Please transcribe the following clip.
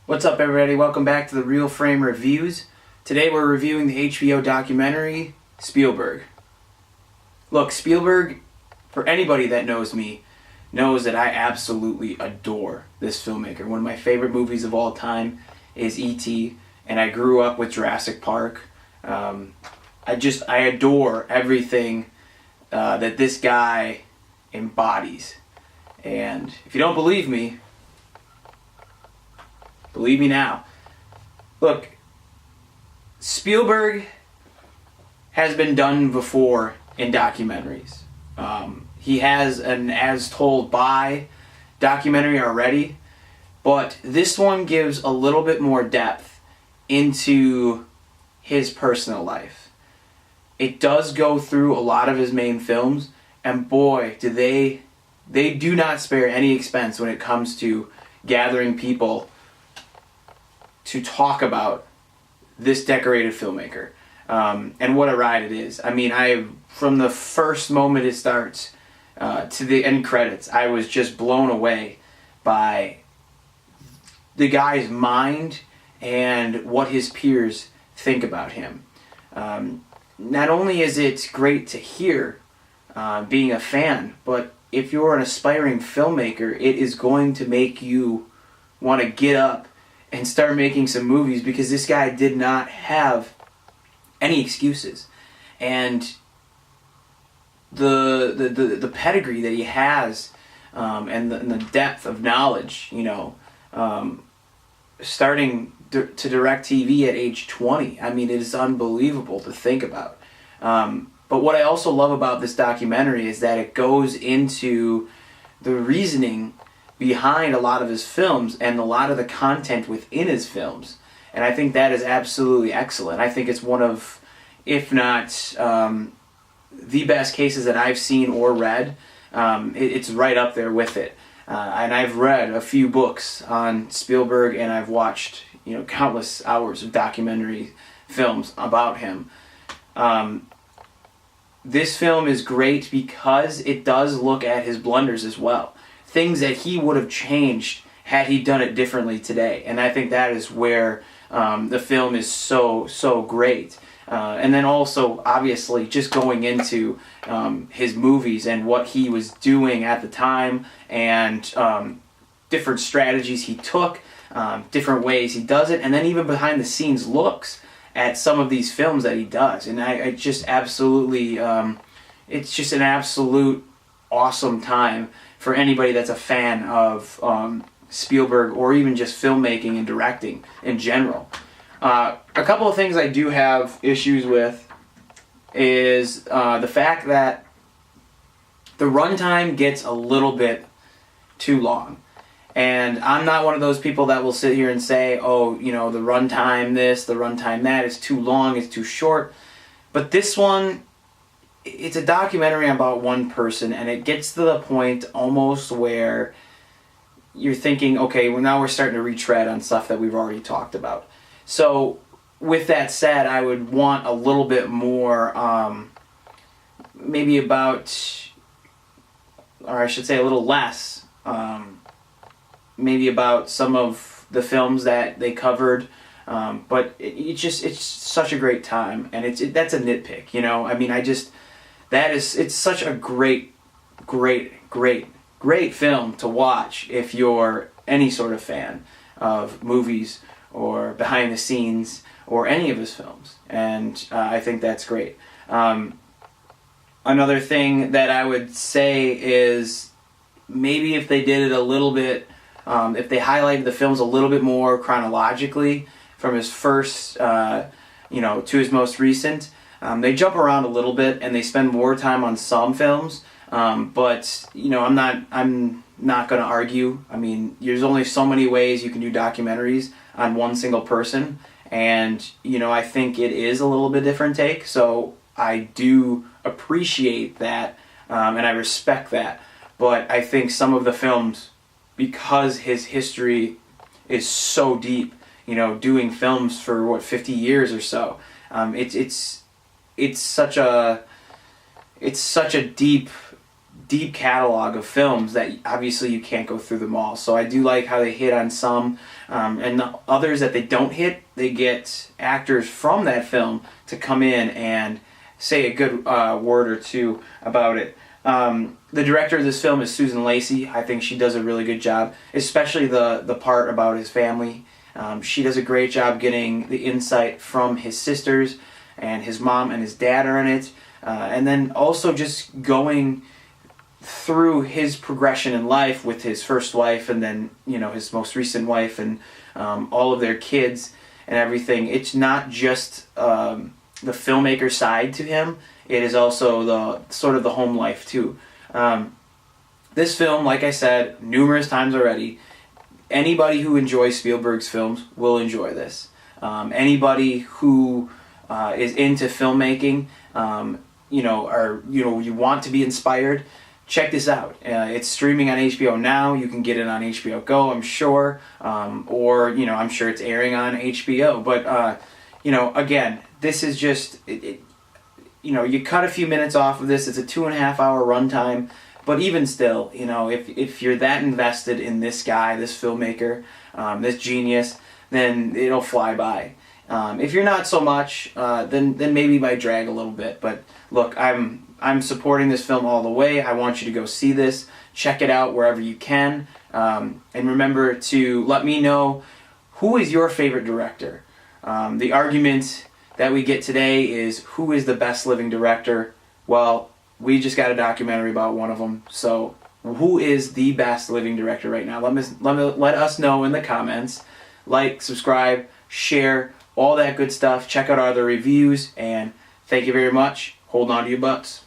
What's up, everybody? Welcome back to the Real Frame Reviews. Today we're reviewing the HBO documentary, Spielberg. Look, Spielberg, for anybody that knows me, knows that I absolutely adore this filmmaker. One of my favorite movies of all time is E.T., and I grew up with Jurassic Park. I adore everything that this guy embodies. And if you don't believe me now. Look, Spielberg has been done before in documentaries. He has an As Told By documentary already, but this one gives a little bit more depth into his personal life. It does go through a lot of his main films, and boy, do they do not spare any expense when it comes to gathering people to talk about this decorated filmmaker, and what a ride it is. I mean, from the first moment it starts to the end credits, I was just blown away by the guy's mind and what his peers think about him. Not only is it great to hear, being a fan, but if you're an aspiring filmmaker, it is going to make you want to get up and start making some movies, because this guy did not have any excuses. And the pedigree that he has, and the depth of knowledge, starting to direct TV at age 20, I mean, it is unbelievable to think about. But what I also love about this documentary is that it goes into the reasoning behind a lot of his films and a lot of the content within his films. And I think that is absolutely excellent. I think it's one of, if not the best cases that I've seen or read. It's right up there with it. And I've read a few books on Spielberg, and I've watched countless hours of documentary films about him. This film is great because it does look at his blunders as well. Things that he would have changed had he done it differently today. And I think that is where the film is so great. And then also, obviously, just going into his movies and what he was doing at the time, and different strategies he took, different ways he does it, and then even behind the scenes looks at some of these films that he does. And I just absolutely, it's just an absolute awesome time for anybody that's a fan of Spielberg, or even just filmmaking and directing in general. A couple of things I do have issues with is the fact that the runtime gets a little bit too long. And I'm not one of those people that will sit here and say, oh, the runtime this, the runtime that is too long, it's too short. But this one, it's a documentary about one person, and it gets to the point almost where you're thinking, okay, well, now we're starting to retread on stuff that we've already talked about. So with that said, I would want a little bit more, maybe about, or I should say a little less, maybe about some of the films that they covered. But it's such a great time, and that's a nitpick, I mean, it's such a great film to watch if you're any sort of fan of movies or behind the scenes or any of his films. And I think that's great. Another thing that I would say is maybe if they did it a little bit, if they highlighted the films a little bit more chronologically from his first, to his most recent. They jump around a little bit, and they spend more time on some films, but I'm not going to argue. I mean, there's only so many ways you can do documentaries on one single person, and I think it is a little bit different take. So I do appreciate that, and I respect that. But I think some of the films, because his history is so deep, doing films for 50 years or so, it's such a deep deep catalog of films that obviously you can't go through them all. So I do like how they hit on some, and the others that they don't hit, they get actors from that film to come in and say a good word or two about it. The director of this film is Susan Lacey. I think she does a really good job, especially the part about his family. She does a great job getting the insight from his sisters, and his mom and his dad are in it. And then also just going through his progression in life with his first wife and then, his most recent wife and all of their kids and everything. It's not just the filmmaker side to him. It is also the sort of the home life too. This film, like I said numerous times already, anybody who enjoys Spielberg's films will enjoy this. Anybody who is into filmmaking, you want to be inspired, check this out. It's streaming on HBO now. You can get it on HBO Go, I'm sure, or I'm sure it's airing on HBO. But again, this is just you cut a few minutes off of this. It's a 2.5 hour runtime. But even still, if you're that invested in this guy, this filmmaker, this genius, then it'll fly by. If you're not so much, then maybe might drag a little bit. But look, I'm supporting this film all the way. I want you to go see this. Check it out wherever you can. And remember to let me know, who is your favorite director? The argument that we get today is, who is the best living director? Well, we just got a documentary about one of them. So who is the best living director right now? Let us know in the comments. Like, subscribe, share, all that good stuff. Check out our other reviews, and thank you very much. Hold on to your butts.